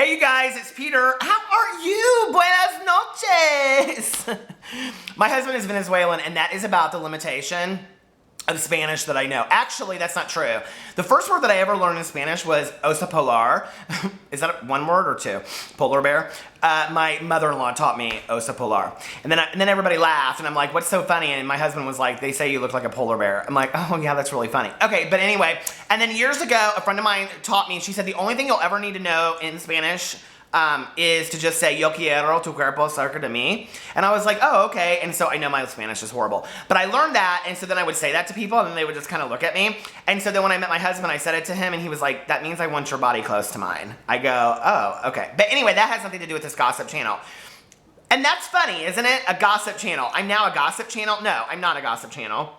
Hey you guys, it's Peter. How are you? Buenas noches. My husband is Venezuelan, and that is about the limitation of Spanish that I know. Actually, that's not true. The first word that I ever learned in Spanish was oso polar. Is that one word or two? Polar bear. My mother-in-law taught me oso polar. And then everybody laughed, and I'm like, what's so funny? And my husband was like, they say you look like a polar bear. I'm like, oh yeah, that's really funny. Okay, but anyway, and then years ago, a friend of mine taught me, she said the only thing you'll ever need to know in Spanish is to just say, yo quiero tu cuerpo cerca de mí. And I was like, oh, okay. And so I know my Spanish is horrible. But I learned that, and so then I would say that to people, and then they would just kind of look at me. And so then when I met my husband, I said it to him, and he was like, that means I want your body close to mine. I go, oh, okay. But anyway, that has something to do with this gossip channel. And that's funny, isn't it? A gossip channel. I'm now a gossip channel? No, I'm not a gossip channel.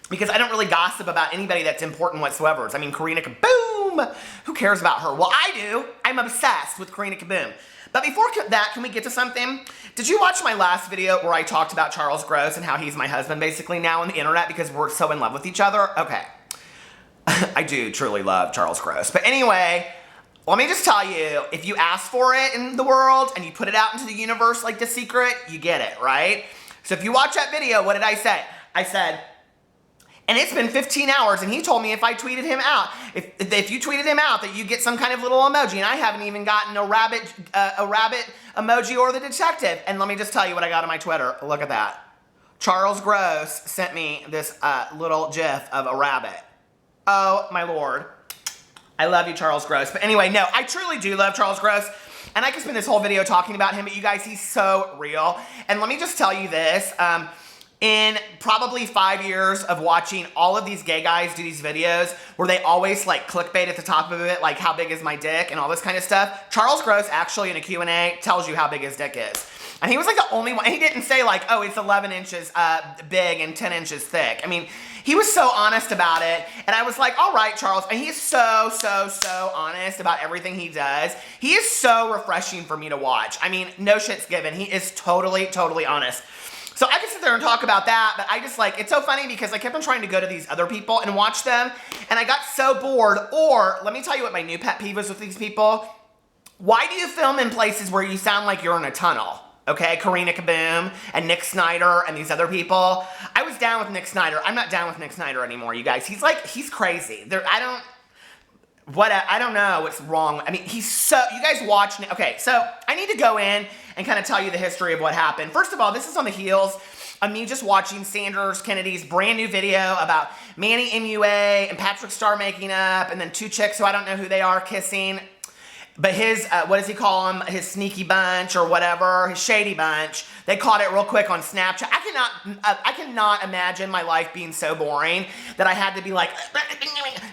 Because I don't really gossip about anybody that's important whatsoever. I mean, Karina Kaboom! Who cares about her? Well, I do. I'm obsessed with Karina Kaboom. But before that, can we get to something? Did you watch my last video where I talked about Charles Gross and how he's my husband basically now on the internet because we're so in love with each other? Okay. I do truly love Charles Gross. But anyway, let me just tell you, if you ask for it in the world and you put it out into the universe like The Secret, you get it, right? So if you watch that video, what did I say? I said, and it's been 15 hours, and he told me if I tweeted him out, if you tweeted him out, that you get some kind of little emoji, and I haven't even gotten a rabbit emoji or the detective. And let me just tell you what I got on my Twitter. Look at that. Charles Gross sent me this little gif of a rabbit. Oh, my Lord. I love you, Charles Gross. But anyway, no, I truly do love Charles Gross. And I could spend this whole video talking about him, but you guys, he's so real. And let me just tell you this. In probably 5 years of watching all of these gay guys do these videos where they always like clickbait at the top of it, like how big is my dick and all this kind of stuff, Charles Gross actually in a Q&A tells you how big his dick is. And he was like the only one, he didn't say like, oh, it's 11 inches big and 10 inches thick. I mean, he was so honest about it. And I was like, all right, Charles. And he's so honest about everything he does. He is so refreshing for me to watch. I mean, no shit's given. He is totally honest. So I could sit there and talk about that, but I just like, it's so funny because I kept on trying to go to these other people and watch them, and I got so bored. Or, let me tell you what my new pet peeve is with these people. Why do you film in places where you sound like you're in a tunnel? Okay, Karina Kaboom and Nick Snyder and these other people. I was down with Nick Snyder. I'm not down with Nick Snyder anymore, you guys. He's crazy. I don't know what's wrong. I mean, you guys watch, okay, so I need to go in and kind of tell you the history of what happened. First of all, this is on the heels of me just watching Sanders Kennedy's brand new video about Manny MUA and Patrick Starr making up, and then two chicks who I don't know who they are kissing. But his, what does he call them? His sneaky bunch or whatever, his shady bunch. They caught it real quick on Snapchat. I cannot imagine my life being so boring that I had to be like,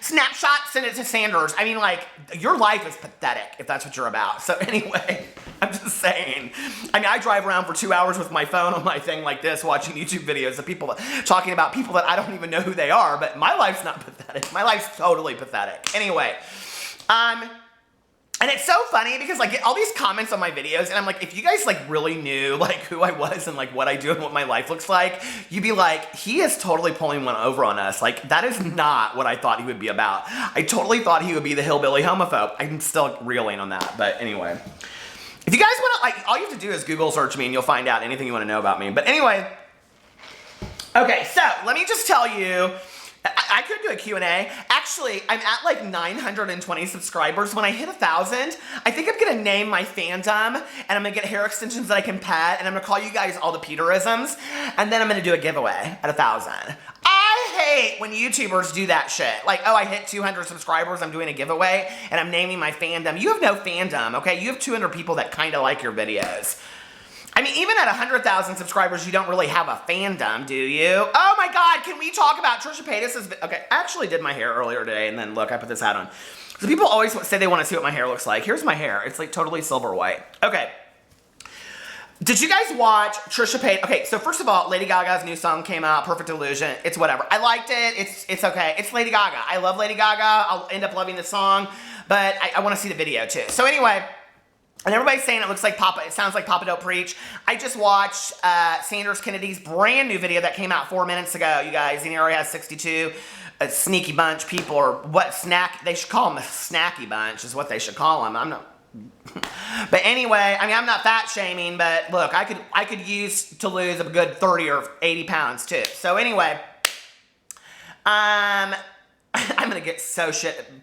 snapshot, send it to Sanders. I mean, like, your life is pathetic if that's what you're about. So anyway, I'm just saying. I mean, I drive around for 2 hours with my phone on my thing like this, watching YouTube videos of people talking about people that I don't even know who they are, but my life's not pathetic. My life's totally pathetic. Anyway, and it's so funny because I get all these comments on my videos, and I'm like, if you guys like really knew like who I was and like what I do and what my life looks like, you'd be like, he is totally pulling one over on us. Like, that is not what I thought he would be about. I totally thought he would be the hillbilly homophobe. I'm still reeling on that, but anyway. If you guys want to, like, all you have to do is Google search me and you'll find out anything you want to know about me. But anyway, okay, so let me just tell you, I could do a Q&A. Actually, I'm at like 920 subscribers. When I hit 1,000, I think I'm gonna name my fandom, and I'm gonna get hair extensions that I can pet, and I'm gonna call you guys all the Peterisms, and then I'm gonna do a giveaway at 1,000. I hate when YouTubers do that shit. Like, oh, I hit 200 subscribers, I'm doing a giveaway, and I'm naming my fandom. You have no fandom, okay? You have 200 people that kind of like your videos. I mean, even at 100,000 subscribers, you don't really have a fandom, do you? Oh my God, can we talk about Trisha Paytas's, okay, I actually did my hair earlier today, and then look, I put this hat on. So people always say they want to see what my hair looks like. Here's my hair. It's like totally silver white. Okay. Did you guys watch Trisha Paytas? Okay, so first of all, Lady Gaga's new song came out, Perfect Illusion. It's whatever. I liked it. It's okay. It's Lady Gaga. I love Lady Gaga. I'll end up loving the song, but I want to see the video too. So anyway, and everybody's saying it sounds like Papa Don't Preach. I just watched Sanders Kennedy's brand new video that came out 4 minutes ago, you guys. And he already has 62 a sneaky bunch people, or what snack, they should call them a snacky bunch is what they should call them. I'm not, But anyway, I mean, I'm not fat shaming, but look, I could use to lose a good 30 or 80 pounds too. So anyway, I'm gonna get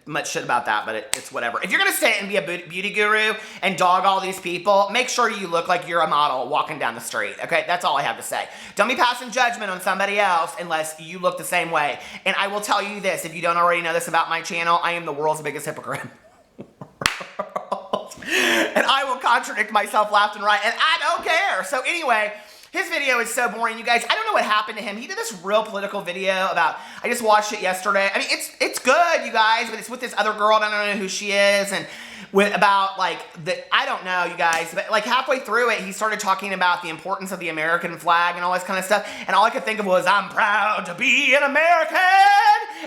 much shit about that, but it's whatever. If you're gonna stay and be a beauty guru and dog all these people, make sure you look like you're a model walking down the street, okay? That's all I have to say. Don't be passing judgment on somebody else unless you look the same way. And I will tell you this, if you don't already know this about my channel, I am the world's biggest hypocrite. And I will contradict myself left and right, and I don't care. So anyway, his video is so boring, you guys. I don't know what happened to him. He did this real political video about, I just watched it yesterday. I mean, it's good, you guys, but it's with this other girl, and I don't know who she is, and about like, I don't know, you guys, but like halfway through it, he started talking about the importance of the American flag and all this kind of stuff, and all I could think of was, I'm proud to be an American!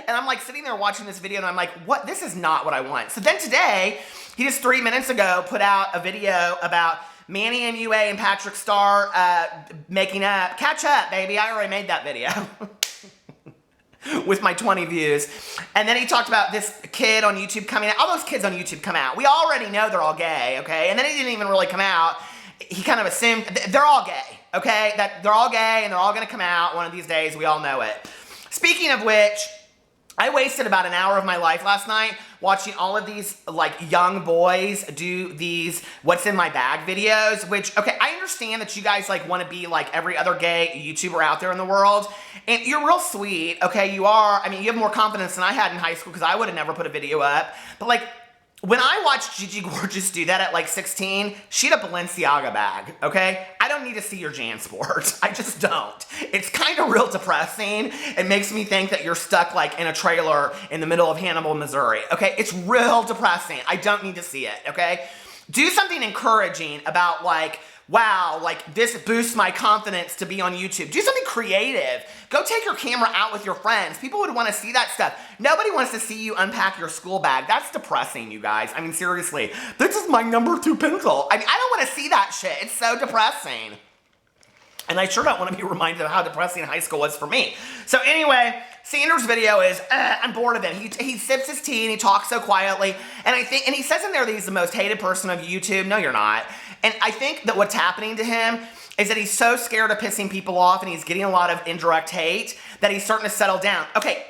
And I'm like sitting there watching this video, and I'm like, what? This is not what I want. So then today, he just 3 minutes ago put out a video about Manny MUA and Patrick Starr making up. Catch up, baby. I already made that video. With my 20 views. And then he talked about this kid on YouTube coming out. All those kids on YouTube come out. We already know they're all gay, okay? And then he didn't even really come out. He kind of assumed they're all gay, okay? That they're all gay and they're all gonna come out one of these days. We all know it. Speaking of which, I wasted about an hour of my life last night watching all of these like young boys do these what's in my bag videos, which, okay, I understand that you guys like want to be like every other gay YouTuber out there in the world, and you're real sweet, okay, you are. I mean, you have more confidence than I had in high school because I would have never put a video up, but like, when I watched Gigi Gorgeous do that at like 16, she had a Balenciaga bag, okay? I don't need to see your JanSport. I just don't. It's kind of real depressing. It makes me think that you're stuck like in a trailer in the middle of Hannibal, Missouri, okay? It's real depressing. I don't need to see it, okay? Do something encouraging about like, wow, like this boosts my confidence to be on YouTube. Do something creative. Go take your camera out with your friends. People would want to see that stuff. Nobody wants to see you unpack your school bag. That's depressing, you guys. I mean, seriously. This is my #2 pencil. I mean, I don't want to see that shit. It's so depressing. And I sure don't want to be reminded of how depressing high school was for me. So anyway, Sanders' video is, I'm bored of it. He sips his tea and he talks so quietly. And he says in there that he's the most hated person of YouTube. No, you're not. And I think that what's happening to him is that he's so scared of pissing people off and he's getting a lot of indirect hate that he's starting to settle down. Okay,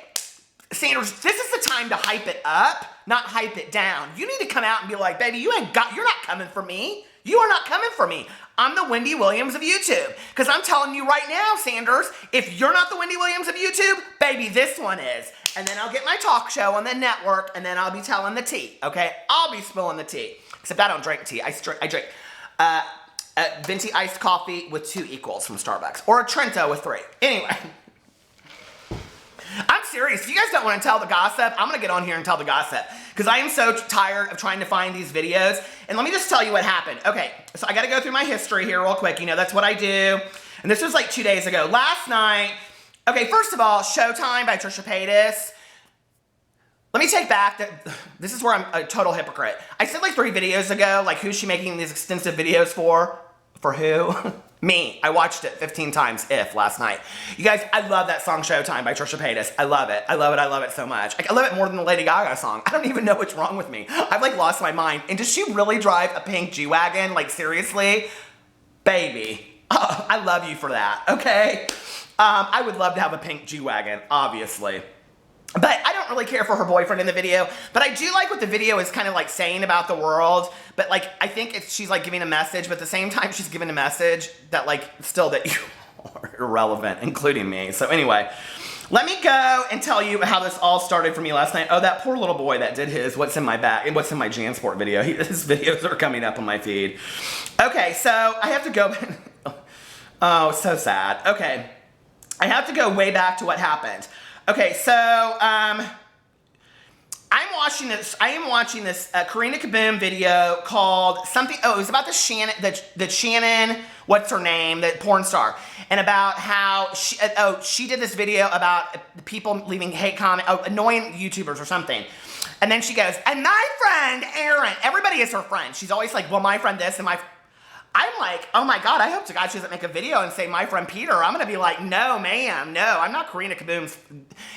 Sanders, this is the time to hype it up, not hype it down. You need to come out and be like, baby, you're not coming for me. You are not coming for me. I'm the Wendy Williams of YouTube. Because I'm telling you right now, Sanders, if you're not the Wendy Williams of YouTube, baby, this one is. And then I'll get my talk show on the network, and then I'll be telling the tea, okay? I'll be spilling the tea. Except I don't drink tea. I drink venti iced coffee with 2 equals from Starbucks. Or a Trento with 3. Anyway. I'm serious. If you guys don't want to tell the gossip, I'm going to get on here and tell the gossip. Because I am so tired of trying to find these videos. And let me just tell you what happened. Okay, so I got to go through my history here real quick. You know, that's what I do. And this was like 2 days ago. Last night, okay, first of all, Showtime by Trisha Paytas. Let me take back that this is where I'm a total hypocrite. I said like 3 videos ago, like who's she making these extensive videos for? For who? Me. I watched it 15 times, last night. You guys, I love that song Showtime by Trisha Paytas. I love it. I love it. I love it so much. I love it more than the Lady Gaga song. I don't even know what's wrong with me. I've like lost my mind. And does she really drive a pink G-Wagon? Like seriously? Baby. Oh, I love you for that, okay? I would love to have a pink G-Wagon, obviously. But I don't really care for her boyfriend in the video. But I do like what the video is kind of like saying about the world. But like, I think she's like giving a message, but at the same time, she's giving a message that like, still that you are irrelevant, including me. So anyway, let me go and tell you how this all started for me last night. Oh, that poor little boy that did his What's in My Bag and What's in My JanSport video. His videos are coming up on my feed. Okay, so I have to go. Oh, so sad. Okay, I have to go way back to what happened. Okay, so I am watching this Karina Kaboom video called something. Oh, it was about the Shannon, what's her name, the porn star, and about how she did this video about people leaving hate comments, annoying YouTubers or something. And then she goes, and my friend Erin, everybody is her friend. She's always like, well, my friend this and my. I'm like, oh my God, I hope to God she doesn't make a video and say my friend Peter. I'm gonna be like, no ma'am, no, I'm not Karina Kaboom's.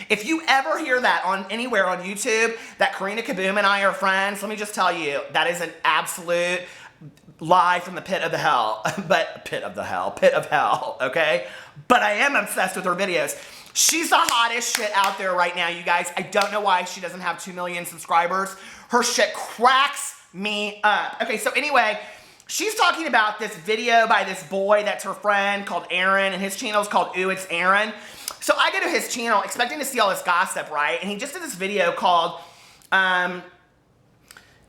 If you ever hear that on anywhere on YouTube, that Karina Kaboom and I are friends, let me just tell you, that is an absolute lie from the pit of the hell. Pit of hell, okay? But I am obsessed with her videos. She's the hottest shit out there right now, you guys. I don't know why she doesn't have 2 million subscribers. Her shit cracks me up. Okay, so anyway, she's talking about this video by this boy that's her friend called Aaron, and his channel is called Ooh, It's Aaron. So I go to his channel expecting to see all this gossip, right? And he just did this video called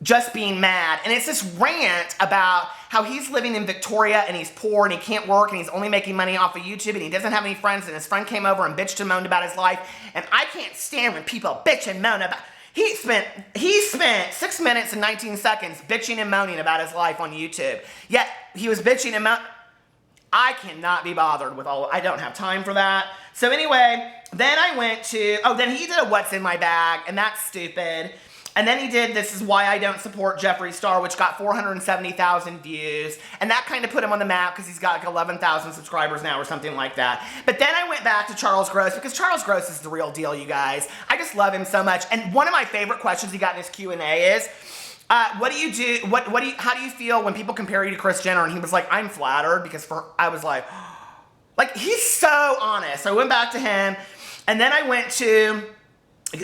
Just Being Mad. And it's this rant about how he's living in Victoria and he's poor and he can't work and he's only making money off of YouTube and he doesn't have any friends, and his friend came over and bitched and moaned about his life. And I can't stand when people bitch and moan about. He spent 6 minutes and 19 seconds bitching and moaning about his life on YouTube. Yet he was bitching and moaning. I cannot be bothered with all. I don't have time for that. So anyway, then I went to, then he did a what's in my bag, and that's stupid. And then he did This Is Why I Don't Support Jeffree Star, which got 470,000 views. And that kind of put him on the map because he's got like 11,000 subscribers now or something like that. But then I went back to Charles Gross because Charles Gross is the real deal, you guys. I just love him so much. And one of my favorite questions he got in his Q&A is, what do you do, how do you feel when people compare you to Kris Jenner? And he was like, I'm flattered, because I was like, he's so honest. So I went back to him, and then I went to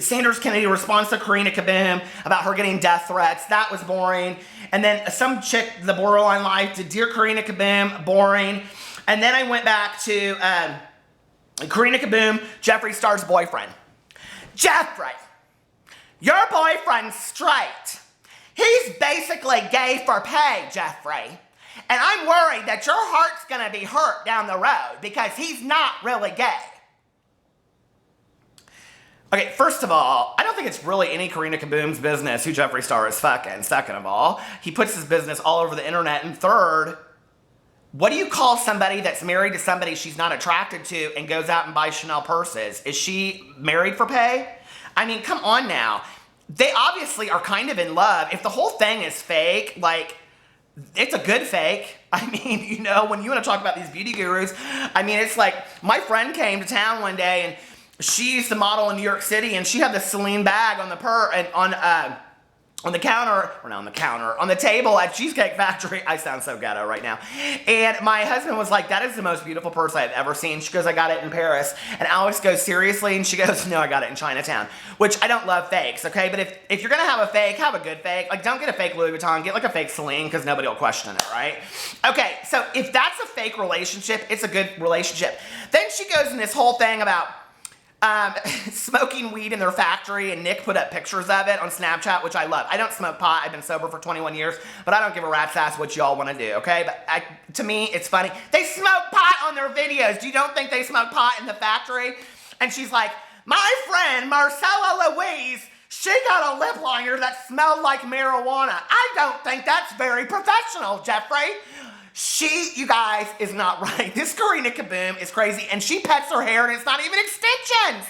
Sanders Kennedy responds to Karina Kaboom about her getting death threats. That was boring. And then some chick, the Borderline Life, did Dear Karina Kaboom, boring. And then I went back to Karina Kaboom, Jeffree Star's boyfriend. Jeffree, your boyfriend's straight. He's basically gay for pay, Jeffree. And I'm worried that your heart's gonna be hurt down the road because he's not really gay. Okay, first of all, I don't think it's really any Karina Kaboom's business who Jeffree Star is fucking. Second of all, he puts his business all over the internet. And third, what do you call somebody that's married to somebody she's not attracted to and goes out and buys Chanel purses? Is she married for pay? I mean, come on now. They obviously are kind of in love. If the whole thing is fake, it's a good fake. I mean, when you want to talk about these beauty gurus, I mean, it's like my friend came to town one day and she used to model in New York City, and she had the Celine bag on the on the counter, or not on the counter, on the table at Cheesecake Factory. I sound so ghetto right now. And my husband was like, that is the most beautiful purse I've ever seen. She goes, I got it in Paris. And Alex goes, seriously? And she goes, no, I got it in Chinatown. Which, I don't love fakes, okay? But if you're gonna have a fake, have a good fake. Don't get a fake Louis Vuitton, get a fake Celine, because nobody will question it, right? Okay, so if that's a fake relationship, it's a good relationship. Then she goes in this whole thing about smoking weed in their factory, and Nick put up pictures of it on Snapchat, which I love. I don't smoke pot. I've been sober for 21 years, but I don't give a rat's ass what y'all want to do, okay? But to me, it's funny. They smoke pot on their videos. You don't think they smoke pot in the factory? And she's like, my friend Marcella Louise, she got a lip liner that smelled like marijuana. I don't think that's very professional, Jeffree. She, you guys, is not right. This Karina Kaboom is crazy, and she pets her hair, and it's not even extensions.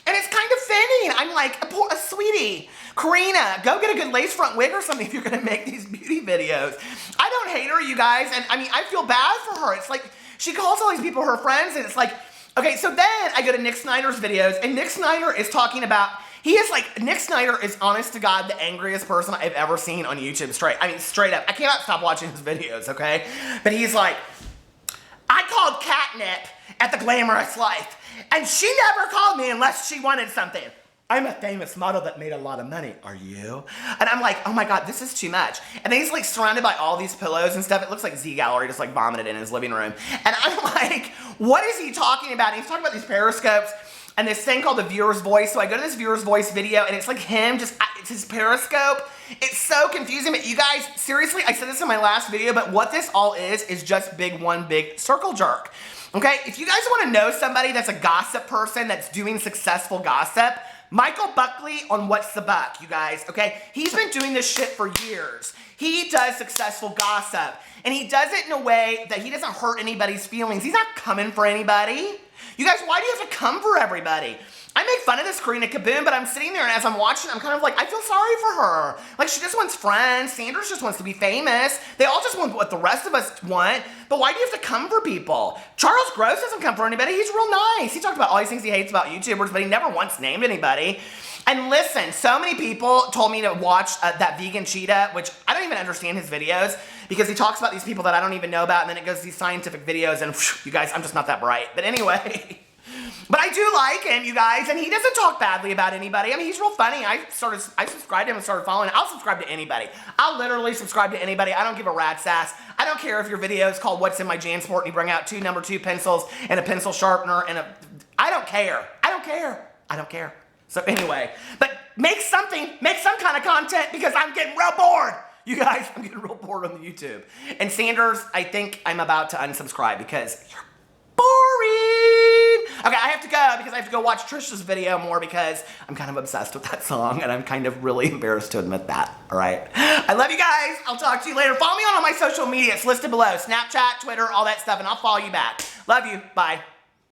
And it's kind of thinning. I'm like, a sweetie, Karina, go get a good lace front wig or something if you're gonna make these beauty videos. I don't hate her, you guys, and I mean, I feel bad for her. It's like, she calls all these people her friends, and it's like, okay, so then I go to Nick Snyder's videos, and Nick Snyder is talking about, Nick Snyder is, honest to God, the angriest person I've ever seen on YouTube, straight up. I cannot stop watching his videos, okay? But he's like, I called catnip at The Glamorous Life, and she never called me unless she wanted something. I'm a famous model that made a lot of money. Are you? And I'm like, oh my God, this is too much. And then he's like surrounded by all these pillows and stuff. It looks like Z Gallery just like vomited in his living room. And I'm like, what is he talking about? And he's talking about these periscopes and this thing called the viewer's voice. So I go to this viewer's voice video, and it's like him, it's his periscope. It's so confusing, but you guys, seriously, I said this in my last video, but what this all is just one big circle jerk. Okay, if you guys want to know somebody that's a gossip person that's doing successful gossip, Michael Buckley on What's the Buck, you guys, okay? He's been doing this shit for years. He does successful gossip, and he does it in a way that he doesn't hurt anybody's feelings. He's not coming for anybody. You guys, why do you have to come for everybody? I make fun of this Karina Kaboom, but I'm sitting there and as I'm watching, I'm kind of like, I feel sorry for her. Like, she just wants friends. Sanders just wants to be famous. They all just want what the rest of us want. But why do you have to come for people? Charles Gross doesn't come for anybody. He's real nice. He talked about all these things he hates about YouTubers, but he never once named anybody. And listen, so many people told me to watch that vegan cheetah, which I don't even understand his videos because he talks about these people that I don't even know about, and then it goes to these scientific videos, and phew, you guys, I'm just not that bright. But anyway, but I do like him, you guys, and he doesn't talk badly about anybody. I mean, he's real funny. I subscribed to him and started following him. I'll subscribe to anybody. I'll literally subscribe to anybody. I don't give a rat's ass. I don't care if your video is called What's in My Jansport and you bring out 2 No. 2 pencils and a pencil sharpener and I don't care. I don't care. I don't care. So anyway, but make some kind of content because I'm getting real bored. You guys, I'm getting real bored on the YouTube. And Sanders, I think I'm about to unsubscribe because you're boring. Okay, I have to go because I have to go watch Trisha's video more because I'm kind of obsessed with that song and I'm kind of really embarrassed to admit that, all right? I love you guys. I'll talk to you later. Follow me on all my social media. It's listed below. Snapchat, Twitter, all that stuff, and I'll follow you back. Love you. Bye.